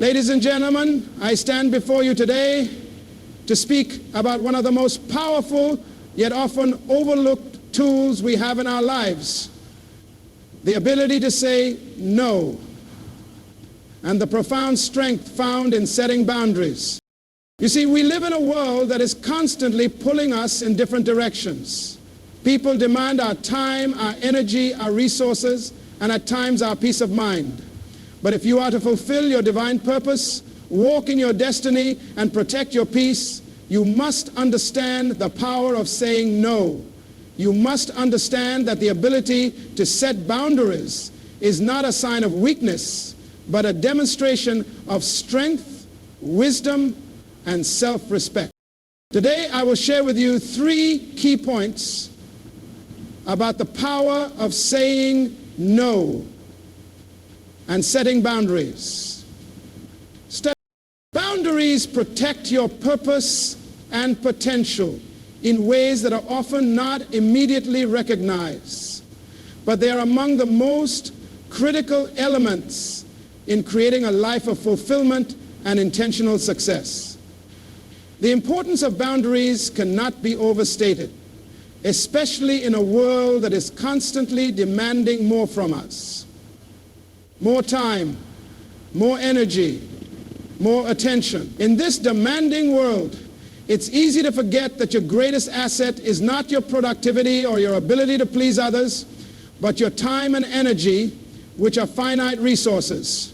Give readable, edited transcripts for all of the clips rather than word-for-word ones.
Ladies and gentlemen, I stand before you today to speak about one of the most powerful yet often overlooked tools we have in our lives, the ability to say no, and the profound strength found in setting boundaries. You see, we live in a world that is constantly pulling us in different directions. People demand our time, our energy, our resources, and at times our peace of mind. But if you are to fulfill your divine purpose, walk in your destiny, and protect your peace, you must understand the power of saying no. You must understand that the ability to set boundaries is not a sign of weakness, but a demonstration of strength, wisdom, and self-respect. Today, I will share with you 3 key points about the power of saying no and setting boundaries. Boundaries protect your purpose and potential in ways that are often not immediately recognized, but they are among the most critical elements in creating a life of fulfillment and intentional success. The importance of boundaries cannot be overstated, especially in a world that is constantly demanding more from us. More time, more energy, more attention. In this demanding world, it's easy to forget that your greatest asset is not your productivity or your ability to please others, but your time and energy, which are finite resources.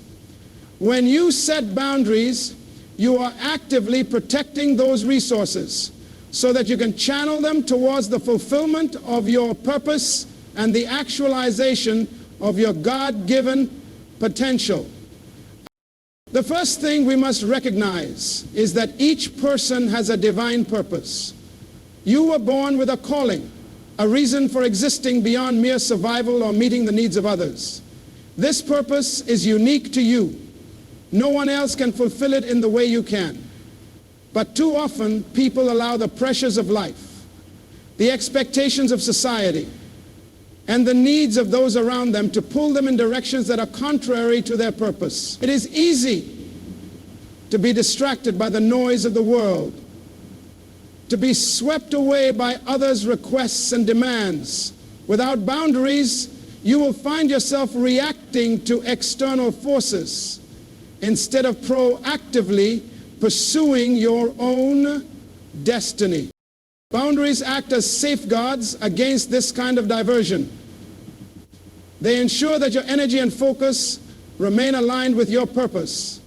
When you set boundaries, you are actively protecting those resources so that you can channel them towards the fulfillment of your purpose and the actualization of your God-given potential. The first thing we must recognize is that each person has a divine purpose. You were born with a calling, a reason for existing beyond mere survival or meeting the needs of others. This purpose is unique to you. No one else can fulfill it in the way you can. But too often, people allow the pressures of life, the expectations of society, and the needs of those around them to pull them in directions that are contrary to their purpose. It is easy to be distracted by the noise of the world, to be swept away by others' requests and demands. Without boundaries, you will find yourself reacting to external forces instead of proactively pursuing your own destiny. Boundaries act as safeguards against this kind of diversion. They ensure that your energy and focus remain aligned with your purpose.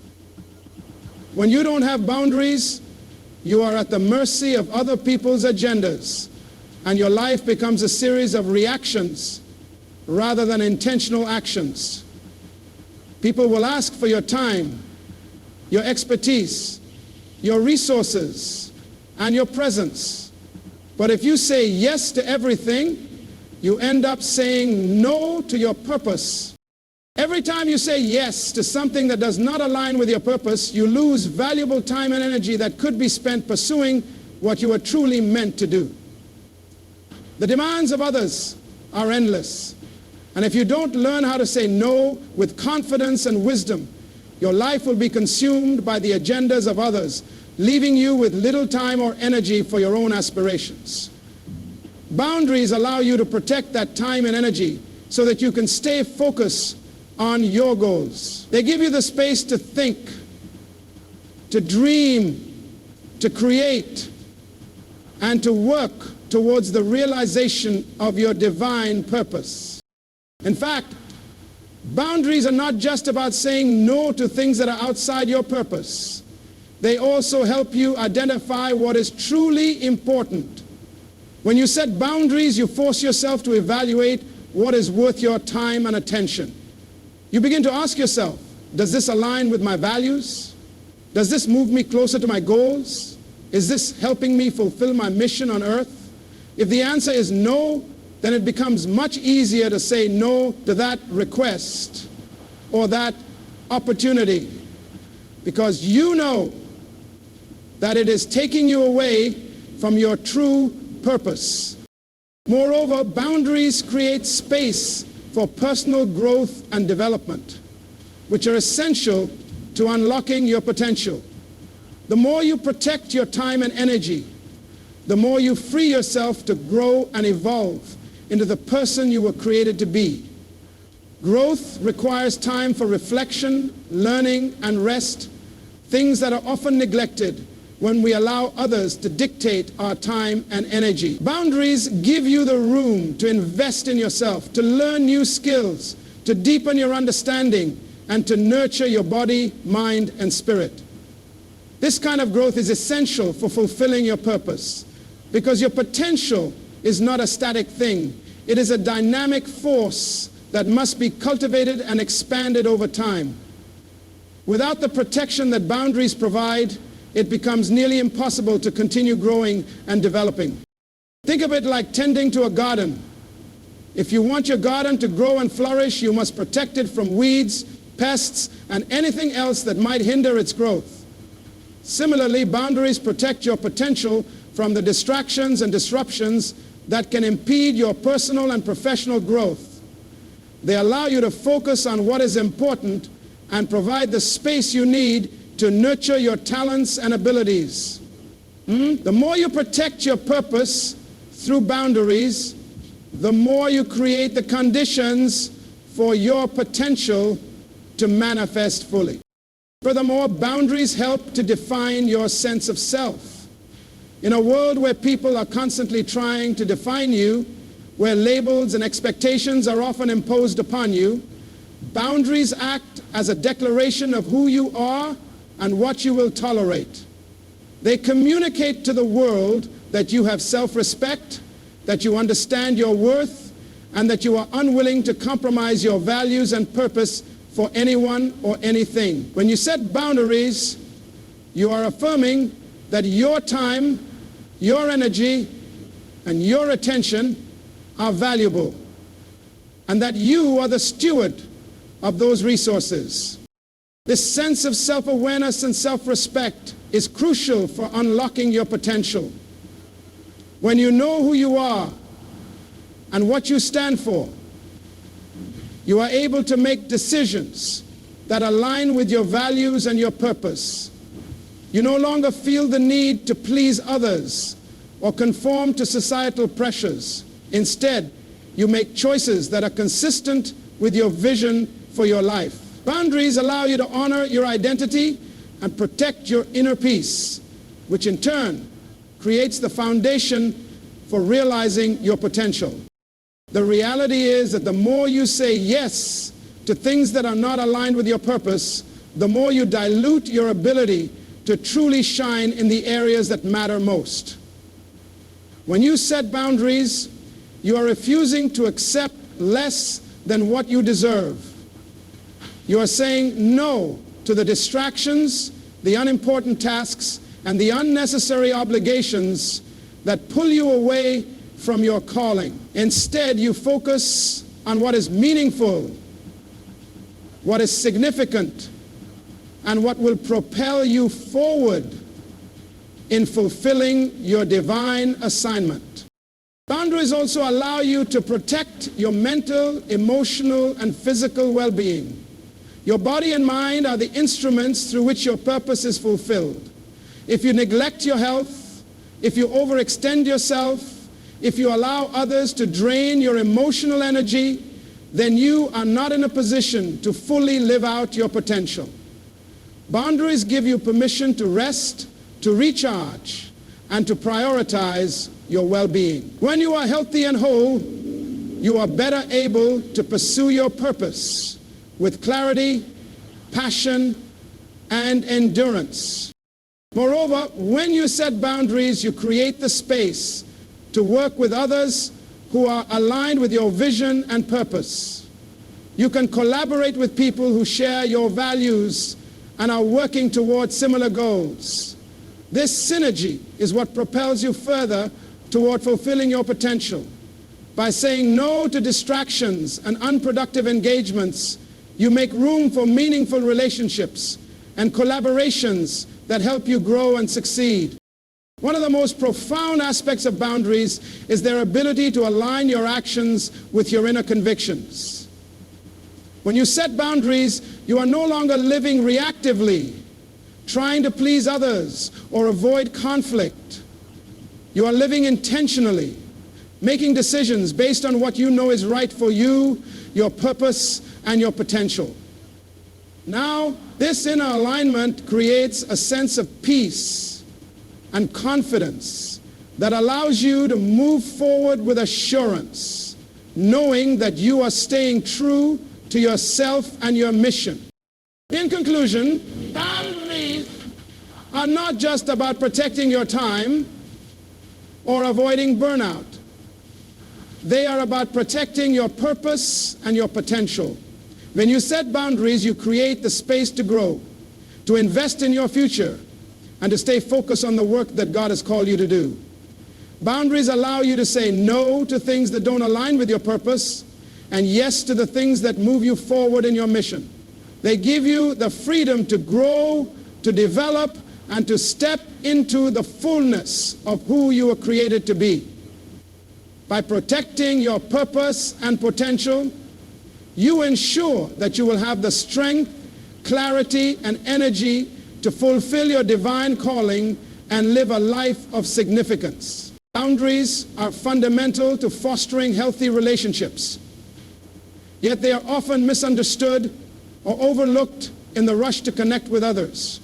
When you don't have boundaries, you are at the mercy of other people's agendas, and your life becomes a series of reactions rather than intentional actions. People will ask for your time, your expertise, your resources, and your presence. But if you say yes to everything, you end up saying no to your purpose. Every time you say yes to something that does not align with your purpose, you lose valuable time and energy that could be spent pursuing what you were truly meant to do. The demands of others are endless. And if you don't learn how to say no with confidence and wisdom, your life will be consumed by the agendas of others, leaving you with little time or energy for your own aspirations. Boundaries allow you to protect that time and energy so that you can stay focused on your goals. They give you the space to think, to dream, to create, and to work towards the realization of your divine purpose. In fact, boundaries are not just about saying no to things that are outside your purpose. They also help you identify what is truly important. When you set boundaries, you force yourself to evaluate what is worth your time and attention. You begin to ask yourself, does this align with my values? Does this move me closer to my goals? Is this helping me fulfill my mission on earth? If the answer is no, then it becomes much easier to say no to that request or that opportunity, because you know that it is taking you away from your true purpose. Moreover, boundaries create space for personal growth and development, which are essential to unlocking your potential. The more you protect your time and energy, the more you free yourself to grow and evolve into the person you were created to be. Growth requires time for reflection, learning, and rest, things that are often neglected when we allow others to dictate our time and energy. Boundaries give you the room to invest in yourself, to learn new skills, to deepen your understanding, and to nurture your body, mind, and spirit. This kind of growth is essential for fulfilling your purpose, because your potential is not a static thing. It is a dynamic force that must be cultivated and expanded over time. Without the protection that boundaries provide, it becomes nearly impossible to continue growing and developing. Think of it like tending to a garden. If you want your garden to grow and flourish, you must protect it from weeds, pests, and anything else that might hinder its growth. Similarly, boundaries protect your potential from the distractions and disruptions that can impede your personal and professional growth. They allow you to focus on what is important and provide the space you need to nurture your talents and abilities. The more you protect your purpose through boundaries, the more you create the conditions for your potential to manifest fully. Furthermore, boundaries help to define your sense of self. In a world where people are constantly trying to define you, where labels and expectations are often imposed upon you, boundaries act as a declaration of who you are and what you will tolerate. They communicate to the world that you have self-respect, that you understand your worth, and that you are unwilling to compromise your values and purpose for anyone or anything. When you set boundaries, you are affirming that your time, your energy, and your attention are valuable, and that you are the steward of those resources. This sense of self-awareness and self-respect is crucial for unlocking your potential. When you know who you are and what you stand for, you are able to make decisions that align with your values and your purpose. You no longer feel the need to please others or conform to societal pressures. Instead, you make choices that are consistent with your vision for your life. Boundaries allow you to honor your identity and protect your inner peace, which in turn creates the foundation for realizing your potential. The reality is that the more you say yes to things that are not aligned with your purpose, the more you dilute your ability to truly shine in the areas that matter most. When you set boundaries, you are refusing to accept less than what you deserve. You are saying no to the distractions, the unimportant tasks, and the unnecessary obligations that pull you away from your calling. Instead, you focus on what is meaningful, what is significant, and what will propel you forward in fulfilling your divine assignment. Boundaries also allow you to protect your mental, emotional, and physical well-being. Your body and mind are the instruments through which your purpose is fulfilled. If you neglect your health, if you overextend yourself, if you allow others to drain your emotional energy, then you are not in a position to fully live out your potential. Boundaries give you permission to rest, to recharge, and to prioritize your well-being. When you are healthy and whole, you are better able to pursue your purpose with clarity, passion, and endurance. Moreover, when you set boundaries, you create the space to work with others who are aligned with your vision and purpose. You can collaborate with people who share your values and are working towards similar goals. This synergy is what propels you further toward fulfilling your potential. By saying no to distractions and unproductive engagements, you make room for meaningful relationships and collaborations that help you grow and succeed. One of the most profound aspects of boundaries is their ability to align your actions with your inner convictions. When you set boundaries, You are no longer living reactively, trying to please others or avoid conflict. You are living intentionally, making decisions based on what you know is right for you, your purpose, and your potential. Now, this inner alignment creates a sense of peace and confidence that allows you to move forward with assurance, knowing that you are staying true to yourself and your mission. In conclusion, boundaries are not just about protecting your time or avoiding burnout. They are about protecting your purpose and your potential. When you set boundaries, you create the space to grow, to invest in your future, and to stay focused on the work that God has called you to do. Boundaries allow you to say no to things that don't align with your purpose, and yes to the things that move you forward in your mission. They give you the freedom to grow, to develop, and to step into the fullness of who you were created to be. By protecting your purpose and potential, you ensure that you will have the strength, clarity, and energy to fulfill your divine calling and live a life of significance. Boundaries are fundamental to fostering healthy relationships, yet they are often misunderstood or overlooked in the rush to connect with others.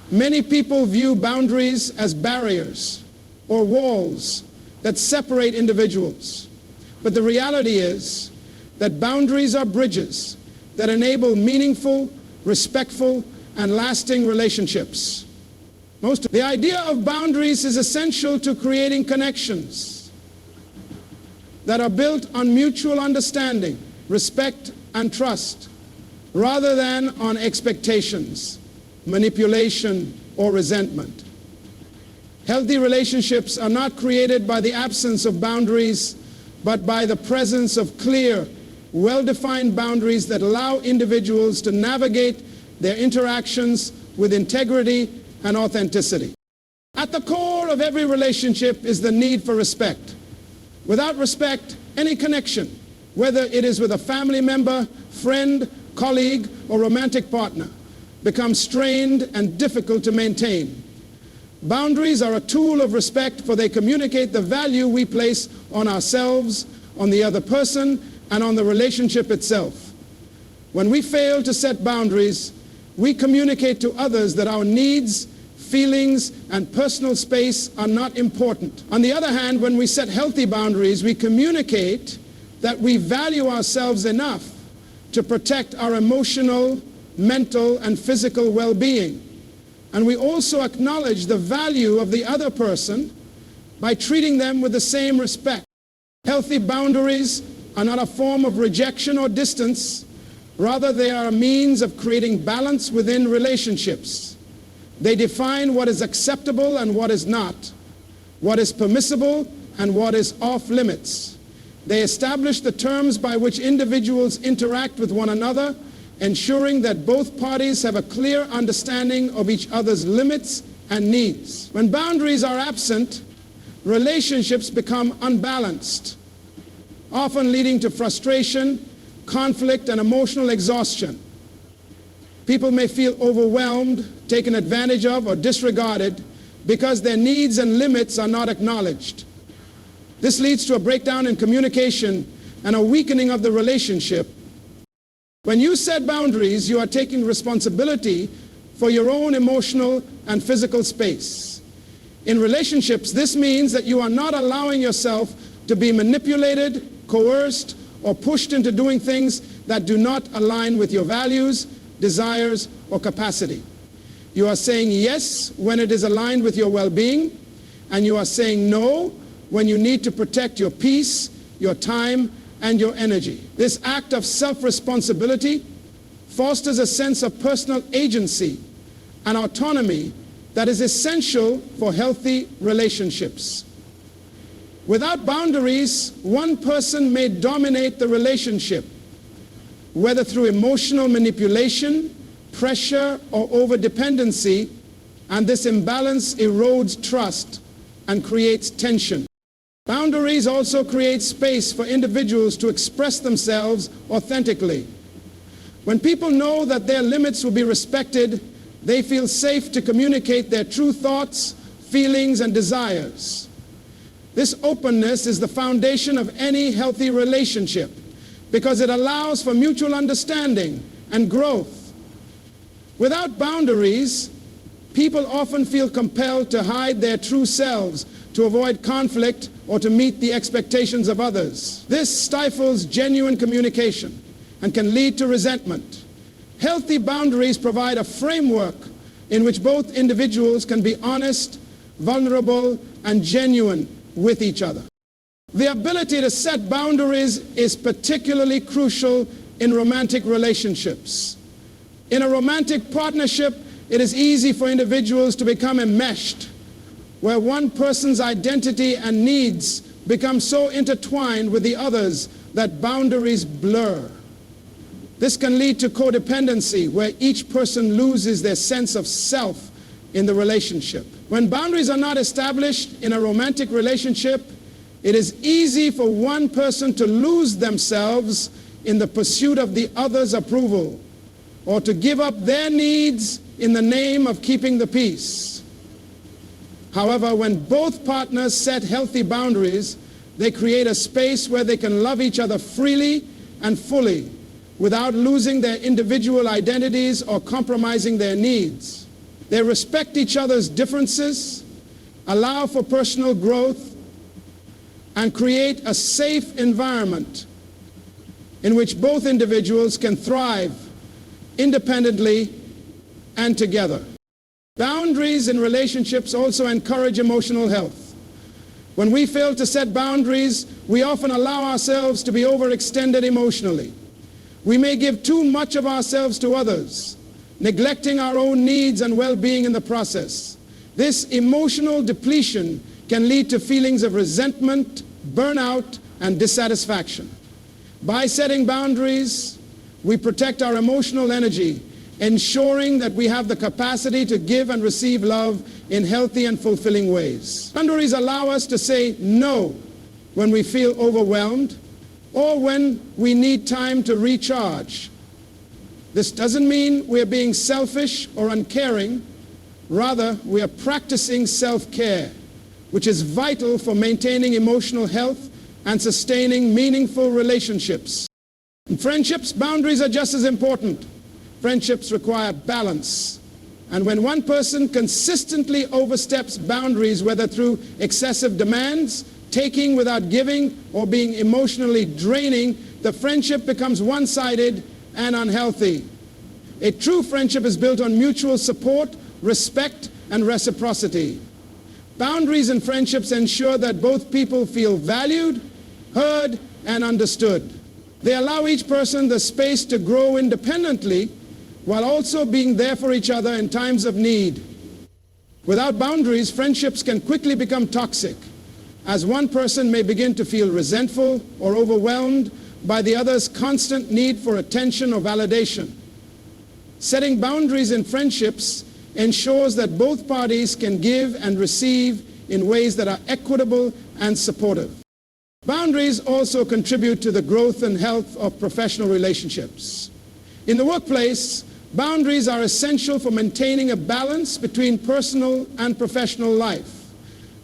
Many people view boundaries as barriers or walls that separate individuals. But the reality is that boundaries are bridges that enable meaningful, respectful, and lasting relationships. The idea of boundaries is essential to creating connections that are built on mutual understanding, respect, and trust, rather than on expectations, manipulation, or resentment. Healthy relationships are not created by the absence of boundaries, but by the presence of clear, well-defined boundaries that allow individuals to navigate their interactions with integrity and authenticity. At the core of every relationship is the need for respect. Without respect, any connection, whether it is with a family member, friend, colleague, or romantic partner, becomes strained and difficult to maintain. Boundaries are a tool of respect, for they communicate the value we place on ourselves, on the other person, and on the relationship itself. When we fail to set boundaries, we communicate to others that our needs, feelings, and personal space are not important. On the other hand, when we set healthy boundaries, we communicate that we value ourselves enough to protect our emotional, mental, and physical well-being. And we also acknowledge the value of the other person by treating them with the same respect. Healthy boundaries are not a form of rejection or distance. Rather, they are a means of creating balance within relationships. They define what is acceptable and what is not, what is permissible and what is off limits. They establish the terms by which individuals interact with one another, ensuring that both parties have a clear understanding of each other's limits and needs. When boundaries are absent, relationships become unbalanced, often leading to frustration, conflict, and emotional exhaustion. People may feel overwhelmed, taken advantage of, or disregarded because their needs and limits are not acknowledged. This leads to a breakdown in communication and a weakening of the relationship. When you set boundaries, you are taking responsibility for your own emotional and physical space. In relationships, this means that you are not allowing yourself to be manipulated, coerced, or pushed into doing things that do not align with your values, desires, or capacity. You are saying yes when it is aligned with your well-being, and you are saying no when you need to protect your peace, your time, and your energy. This act of self-responsibility fosters a sense of personal agency and autonomy that is essential for healthy relationships. Without boundaries, one person may dominate the relationship, whether through emotional manipulation, pressure, or overdependency, and this imbalance erodes trust and creates tension. Boundaries also create space for individuals to express themselves authentically. When people know that their limits will be respected, they feel safe to communicate their true thoughts, feelings, and desires. This openness is the foundation of any healthy relationship because it allows for mutual understanding and growth. Without boundaries, people often feel compelled to hide their true selves to avoid conflict or to meet the expectations of others. This stifles genuine communication and can lead to resentment. Healthy boundaries provide a framework in which both individuals can be honest, vulnerable, and genuine with each other. The ability to set boundaries is particularly crucial in romantic relationships. In a romantic partnership, it is easy for individuals to become enmeshed, where one person's identity and needs become so intertwined with the others that boundaries blur. This can lead to codependency, where each person loses their sense of self in the relationship. When boundaries are not established in a romantic relationship, it is easy for one person to lose themselves in the pursuit of the other's approval, or to give up their needs in the name of keeping the peace. However, when both partners set healthy boundaries, they create a space where they can love each other freely and fully without losing their individual identities or compromising their needs. They respect each other's differences, allow for personal growth, and create a safe environment in which both individuals can thrive independently and together. Boundaries in relationships also encourage emotional health. When we fail to set boundaries, we often allow ourselves to be overextended emotionally. We may give too much of ourselves to others, neglecting our own needs and well-being in the process. This emotional depletion can lead to feelings of resentment, burnout, and dissatisfaction. By setting boundaries, we protect our emotional energy, ensuring that we have the capacity to give and receive love in healthy and fulfilling ways. Boundaries allow us to say no when we feel overwhelmed or when we need time to recharge. This doesn't mean we're being selfish or uncaring. Rather, we are practicing self-care, which is vital for maintaining emotional health and sustaining meaningful relationships. In friendships, boundaries are just as important. Friendships require balance. And when one person consistently oversteps boundaries, whether through excessive demands, taking without giving, or being emotionally draining, the friendship becomes one-sided and unhealthy. A true friendship is built on mutual support, respect, and reciprocity. Boundaries in friendships ensure that both people feel valued, heard, and understood. They allow each person the space to grow independently while also being there for each other in times of need. Without boundaries, friendships can quickly become toxic, as one person may begin to feel resentful or overwhelmed by the other's constant need for attention or validation. Setting boundaries in friendships ensures that both parties can give and receive in ways that are equitable and supportive. Boundaries also contribute to the growth and health of professional relationships. In the workplace, boundaries are essential for maintaining a balance between personal and professional life.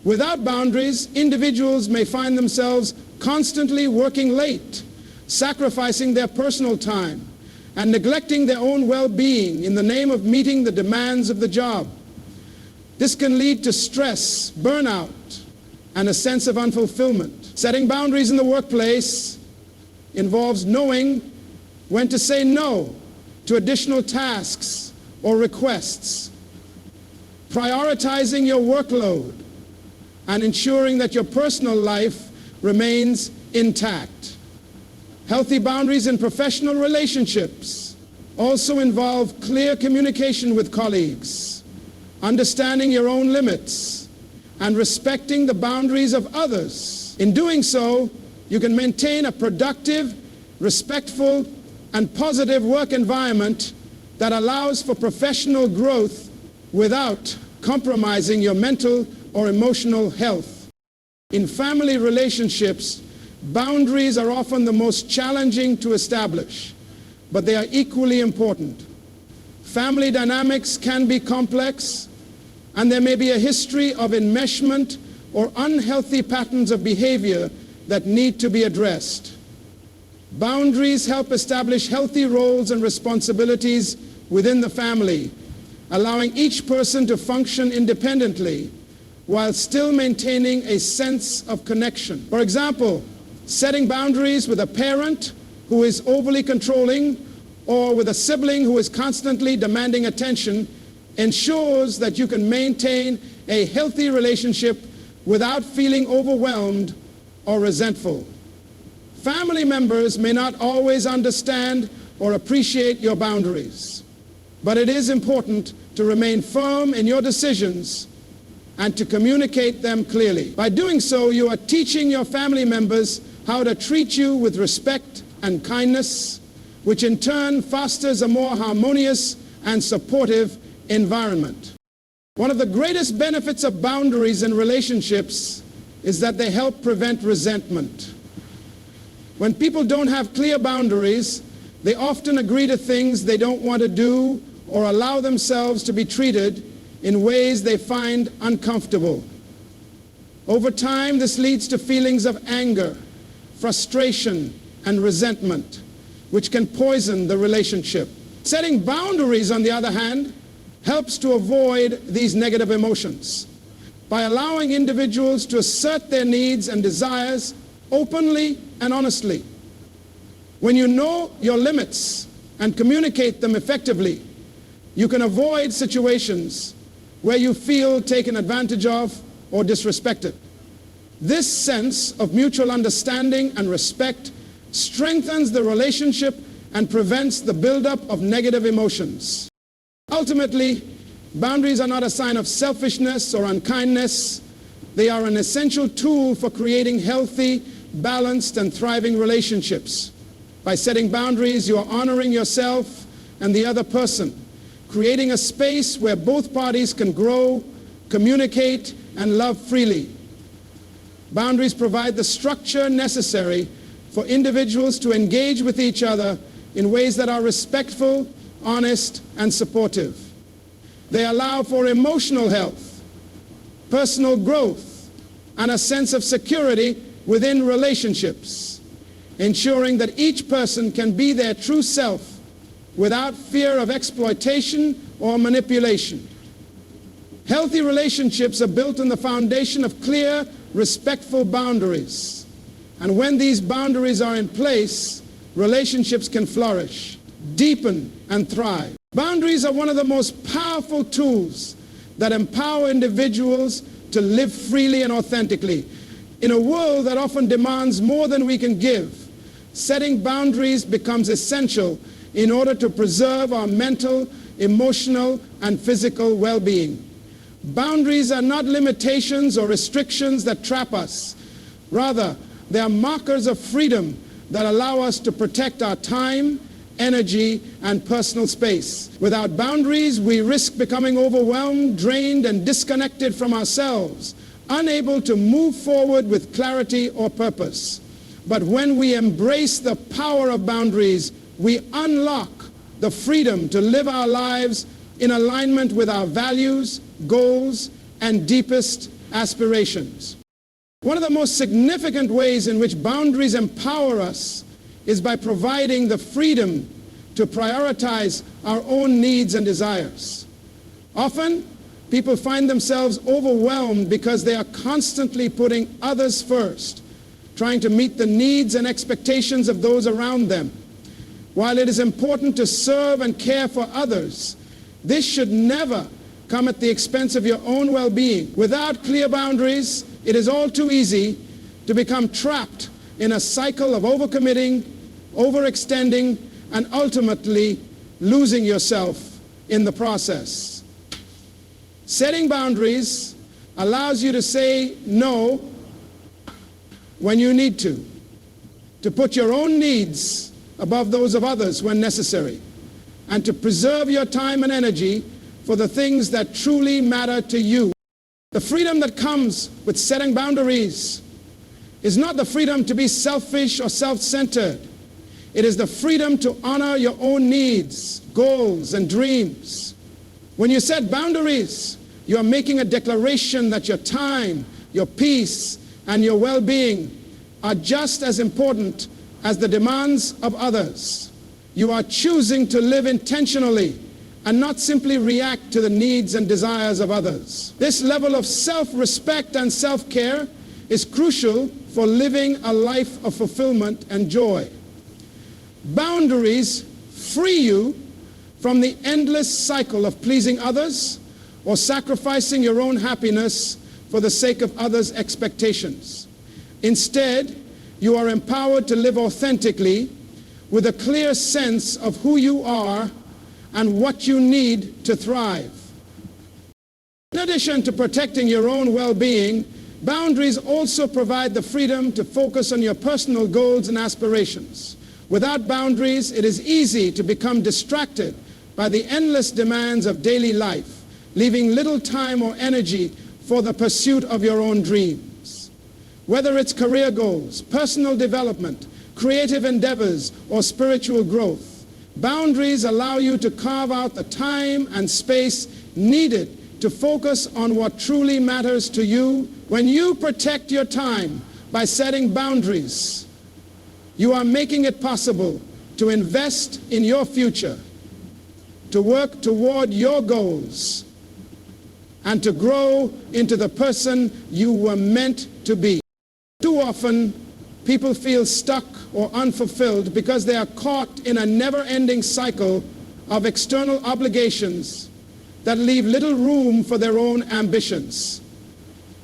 Without boundaries, individuals may find themselves constantly working late, sacrificing their personal time, and neglecting their own well-being in the name of meeting the demands of the job. This can lead to stress, burnout, and a sense of unfulfillment. Setting boundaries in the workplace involves knowing when to say no to additional tasks or requests, prioritizing your workload, and ensuring that your personal life remains intact. Healthy boundaries in professional relationships also involve clear communication with colleagues, understanding your own limits, and respecting the boundaries of others. In doing so, you can maintain a productive, respectful, and positive work environment that allows for professional growth without compromising your mental or emotional health. In family relationships, boundaries are often the most challenging to establish. but they are equally important. Family dynamics can be complex, and there may be a history of enmeshment or unhealthy patterns of behavior that need to be addressed. Boundaries help establish healthy roles and responsibilities within the family, allowing each person to function independently while still maintaining a sense of connection. For example, setting boundaries with a parent who is overly controlling or with a sibling who is constantly demanding attention ensures that you can maintain a healthy relationship without feeling overwhelmed or resentful. Family members may not always understand or appreciate your boundaries, but it is important to remain firm in your decisions and to communicate them clearly. By doing so, you are teaching your family members how to treat you with respect and kindness, which in turn fosters a more harmonious and supportive environment. One of the greatest benefits of boundaries in relationships is that they help prevent resentment. When people don't have clear boundaries, they often agree to things they don't want to do or allow themselves to be treated in ways they find uncomfortable. Over time, this leads to feelings of anger, frustration, and resentment, which can poison the relationship. Setting boundaries, on the other hand, helps to avoid these negative emotions by allowing individuals to assert their needs and desires openly and honestly. When you know your limits and communicate them effectively, you can avoid situations where you feel taken advantage of or disrespected. This sense of mutual understanding and respect strengthens the relationship and prevents the buildup of negative emotions. Ultimately, boundaries are not a sign of selfishness or unkindness. They are an essential tool for creating healthy, balanced, and thriving relationships. By setting boundaries, you are honoring yourself and the other person, creating a space where both parties can grow, communicate, and love freely. Boundaries provide the structure necessary for individuals to engage with each other in ways that are respectful, honest, and supportive. They allow for emotional health, personal growth, and a sense of security within relationships, ensuring that each person can be their true self without fear of exploitation or manipulation. Healthy relationships are built on the foundation of clear, respectful boundaries. And when these boundaries are in place, relationships can flourish, deepen, and thrive. Boundaries are one of the most powerful tools that empower individuals to live freely and authentically. In a world that often demands more than we can give, setting boundaries becomes essential in order to preserve our mental, emotional, and physical well-being. Boundaries are not limitations or restrictions that trap us. Rather, they are markers of freedom that allow us to protect our time, energy, and personal space. Without boundaries, we risk becoming overwhelmed, drained, and disconnected from ourselves, unable to move forward with clarity or purpose. But when we embrace the power of boundaries, we unlock the freedom to live our lives in alignment with our values, goals, and deepest aspirations. One of the most significant ways in which boundaries empower us is by providing the freedom to prioritize our own needs and desires. Often, people find themselves overwhelmed because they are constantly putting others first, trying to meet the needs and expectations of those around them. While it is important to serve and care for others, this should never come at the expense of your own well-being. Without clear boundaries, it is all too easy to become trapped in a cycle of overcommitting, overextending, and ultimately losing yourself in the process. Setting boundaries allows you to say no when you need to put your own needs above those of others when necessary, and to preserve your time and energy for the things that truly matter to you. The freedom that comes with setting boundaries is not the freedom to be selfish or self-centered. It is the freedom to honor your own needs, goals, and dreams. When you set boundaries, you are making a declaration that your time, your peace, and your well-being are just as important as the demands of others. You are choosing to live intentionally and not simply react to the needs and desires of others. This level of self-respect and self-care is crucial for living a life of fulfillment and joy. Boundaries free you from the endless cycle of pleasing others or sacrificing your own happiness for the sake of others' expectations. Instead, you are empowered to live authentically with a clear sense of who you are and what you need to thrive. In addition to protecting your own well-being, boundaries also provide the freedom to focus on your personal goals and aspirations. Without boundaries, it is easy to become distracted by the endless demands of daily life, leaving little time or energy for the pursuit of your own dreams. Whether it's career goals, personal development, creative endeavors, or spiritual growth, boundaries allow you to carve out the time and space needed to focus on what truly matters to you. When you protect your time by setting boundaries, you are making it possible to invest in your future, to work toward your goals, and to grow into the person you were meant to be. Too often, people feel stuck or unfulfilled because they are caught in a never-ending cycle of external obligations that leave little room for their own ambitions.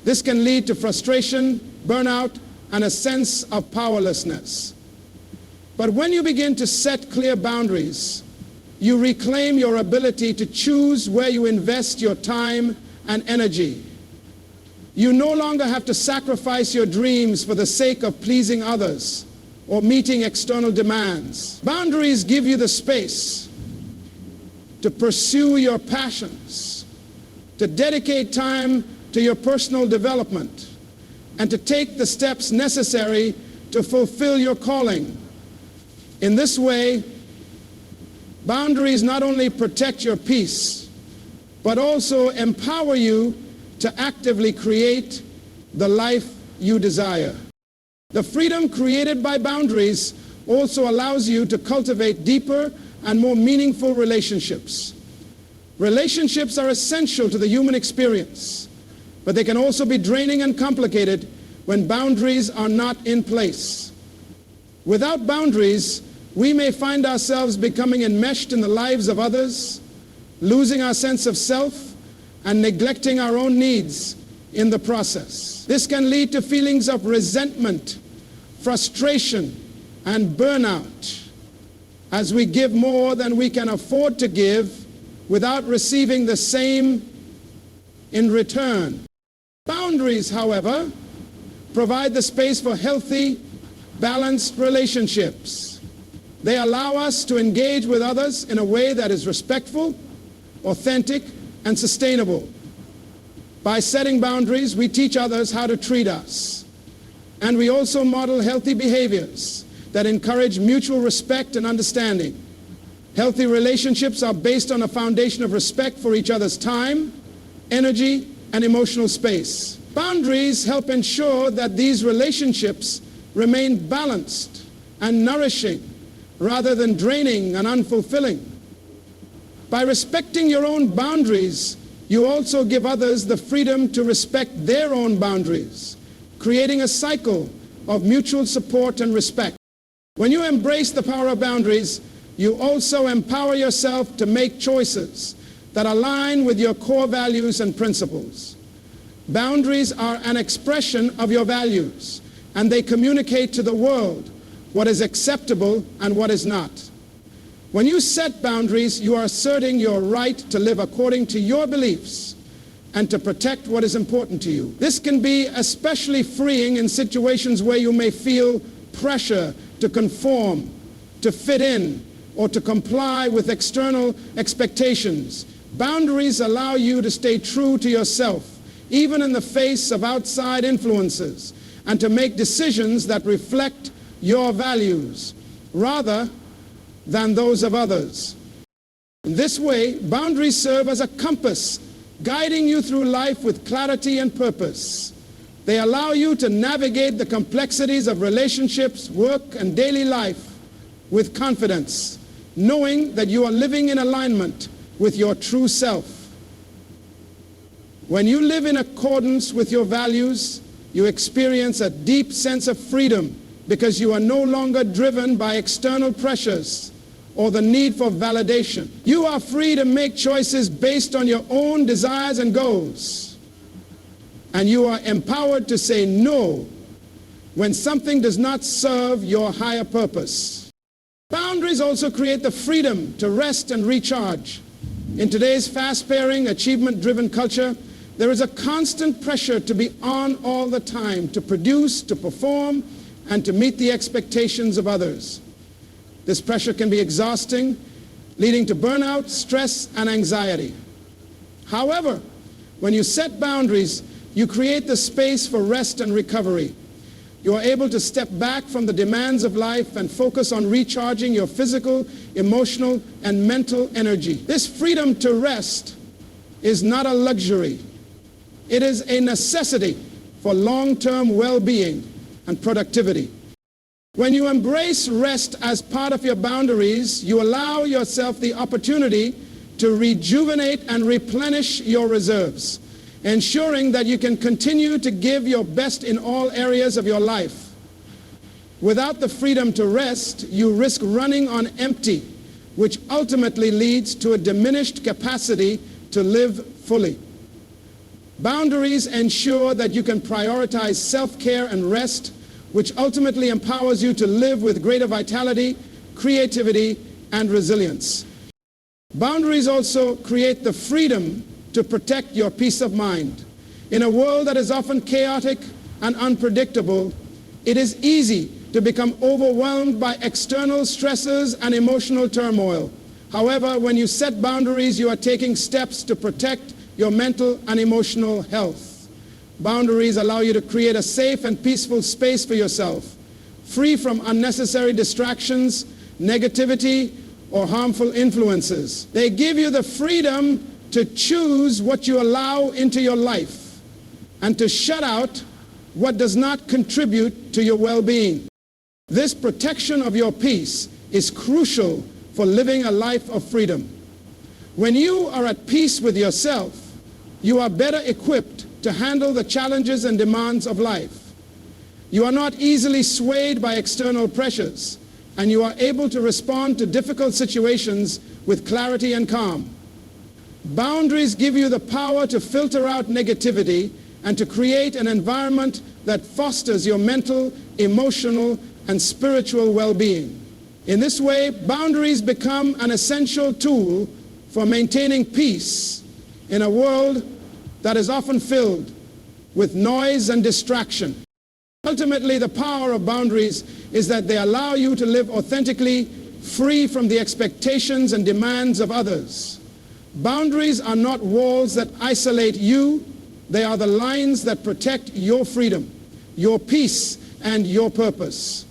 This can lead to frustration, burnout, and a sense of powerlessness. But when you begin to set clear boundaries, you reclaim your ability to choose where you invest your time and energy. You no longer have to sacrifice your dreams for the sake of pleasing others or meeting external demands. Boundaries give you the space to pursue your passions, to dedicate time to your personal development, and to take the steps necessary to fulfill your calling. In this way, boundaries not only protect your peace, but also empower you to actively create the life you desire. The freedom created by boundaries also allows you to cultivate deeper and more meaningful relationships. Relationships are essential to the human experience, but they can also be draining and complicated when boundaries are not in place. Without boundaries, we may find ourselves becoming enmeshed in the lives of others, losing our sense of self, and neglecting our own needs in the process. This can lead to feelings of resentment, frustration, and burnout as we give more than we can afford to give without receiving the same in return. Boundaries, however, provide the space for healthy, balanced relationships. They allow us to engage with others in a way that is respectful, authentic, and sustainable. By setting boundaries, we teach others how to treat us. And we also model healthy behaviors that encourage mutual respect and understanding. Healthy relationships are based on a foundation of respect for each other's time, energy, and emotional space. Boundaries help ensure that these relationships remain balanced and nourishing rather than draining and unfulfilling. By respecting your own boundaries, you also give others the freedom to respect their own boundaries, creating a cycle of mutual support and respect. When you embrace the power of boundaries, you also empower yourself to make choices that align with your core values and principles. Boundaries are an expression of your values, and they communicate to the world what is acceptable and what is not. When you set boundaries, you are asserting your right to live according to your beliefs and to protect what is important to you. This can be especially freeing in situations where you may feel pressure to conform, to fit in, or to comply with external expectations. Boundaries allow you to stay true to yourself, even in the face of outside influences, and to make decisions that reflect your values. rather than those of others. In this way, boundaries serve as a compass, guiding you through life with clarity and purpose. They allow you to navigate the complexities of relationships, work, and daily life with confidence, knowing that you are living in alignment with your true self. When you live in accordance with your values, you experience a deep sense of freedom because you are no longer driven by external pressures or the need for validation. You are free to make choices based on your own desires and goals. And you are empowered to say no when something does not serve your higher purpose. Boundaries also create the freedom to rest and recharge. In today's fast-paced, achievement-driven culture, there is a constant pressure to be on all the time, to produce, to perform, and to meet the expectations of others. This pressure can be exhausting, leading to burnout, stress, and anxiety. However, when you set boundaries, you create the space for rest and recovery. You are able to step back from the demands of life and focus on recharging your physical, emotional, and mental energy. This freedom to rest is not a luxury. It is a necessity for long-term well-being and productivity. When you embrace rest as part of your boundaries, you allow yourself the opportunity to rejuvenate and replenish your reserves, ensuring that you can continue to give your best in all areas of your life. Without the freedom to rest, you risk running on empty, which ultimately leads to a diminished capacity to live fully. Boundaries ensure that you can prioritize self-care and rest, which ultimately empowers you to live with greater vitality, creativity, and resilience. Boundaries also create the freedom to protect your peace of mind. In a world that is often chaotic and unpredictable, it is easy to become overwhelmed by external stresses and emotional turmoil. However, when you set boundaries, you are taking steps to protect your mental and emotional health. Boundaries allow you to create a safe and peaceful space for yourself, free from unnecessary distractions, negativity, or harmful influences. They give you the freedom to choose what you allow into your life and to shut out what does not contribute to your well-being. This protection of your peace is crucial for living a life of freedom. When you are at peace with yourself, you are better equipped to handle the challenges and demands of life. You are not easily swayed by external pressures, and you are able to respond to difficult situations with clarity and calm. Boundaries give you the power to filter out negativity and to create an environment that fosters your mental, emotional, and spiritual well-being. In this way, boundaries become an essential tool for maintaining peace in a world that is often filled with noise and distraction. Ultimately, the power of boundaries is that they allow you to live authentically, free from the expectations and demands of others. Boundaries are not walls that isolate you. They are the lines that protect your freedom, your peace, and your purpose.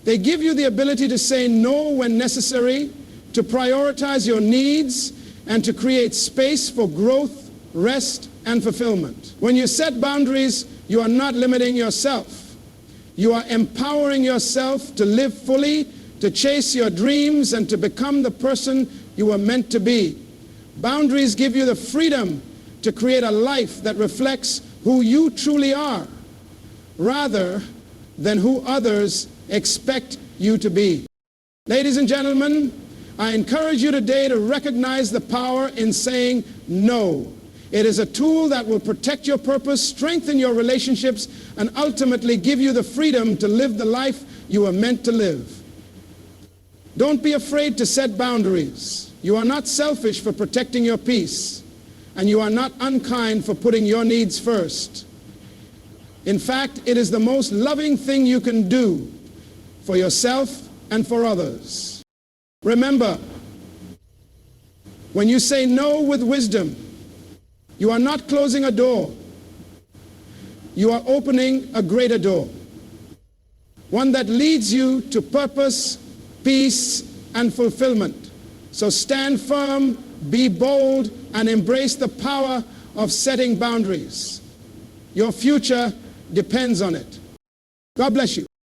They give you the ability to say no when necessary, to prioritize your needs, and to create space for growth, rest, and fulfillment. When you set boundaries, you are not limiting yourself. You are empowering yourself to live fully, to chase your dreams, and to become the person you were meant to be. Boundaries give you the freedom to create a life that reflects who you truly are, rather than who others expect you to be. Ladies and gentlemen, I encourage you today to recognize the power in saying no. It is a tool that will protect your purpose, strengthen your relationships, and ultimately give you the freedom to live the life you are meant to live. Don't be afraid to set boundaries. You are not selfish for protecting your peace, and you are not unkind for putting your needs first. In fact, it is the most loving thing you can do for yourself and for others. Remember, when you say no with wisdom, you are not closing a door. You are opening a greater door, one that leads you to purpose, peace, and fulfillment. So stand firm, be bold, and embrace the power of setting boundaries. Your future depends on it. God bless you.